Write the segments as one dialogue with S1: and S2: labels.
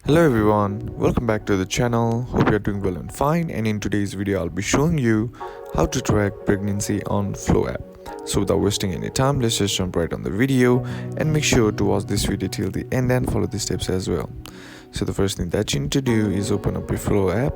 S1: Hello everyone, welcome back to the channel. Hope you're doing well and fine, and in today's video I'll be showing you how to track pregnancy on Flow app. So without wasting any time, let's just jump right on the video and make sure to watch this video till the end and follow the steps as well. So the first thing that you need to do is open up your Flow app,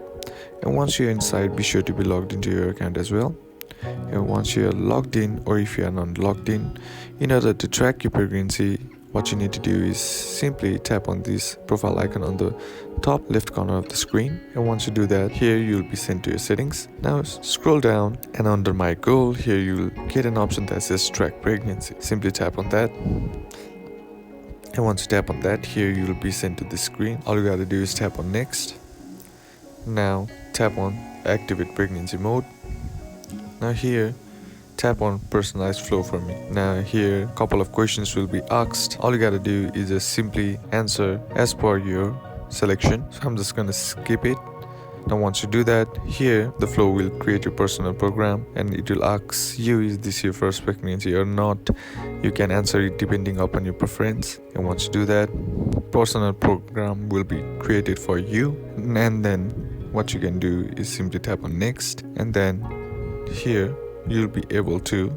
S1: and once you're inside, be sure to be logged into your account as well. And once you're logged in, or if you are not logged in order to track your pregnancy, what you need to do is simply tap on this profile icon on the top left corner of the screen, and once you do that, here you'll be sent to your settings. Now scroll down, and under my goal, here you'll get an option that says track pregnancy. Simply tap on that, and once you tap on that, here you'll be sent to this screen. All you gotta do is tap on next. Now tap on activate pregnancy mode. Now here tap on personalized flow for me. Now here couple of questions will be asked. All you gotta do is just simply answer as per your selection. So I'm just gonna skip it. Now once you do that, here the flow will create your personal program, and it will ask you, is this your first pregnancy or not. You can answer it depending upon your preference, and once you do that, personal program will be created for you. And then what you can do is simply tap on next, and then here you'll be able to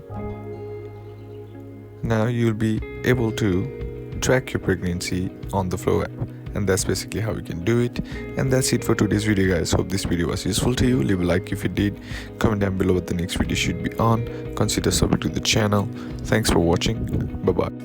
S1: track your pregnancy on the Flow app. And that's basically how you can do it. And that's it for today's video, guys. Hope this video was useful to you. Leave a like if it did, comment down below what the next video should be on, consider subscribing to the channel. Thanks for watching. Bye bye.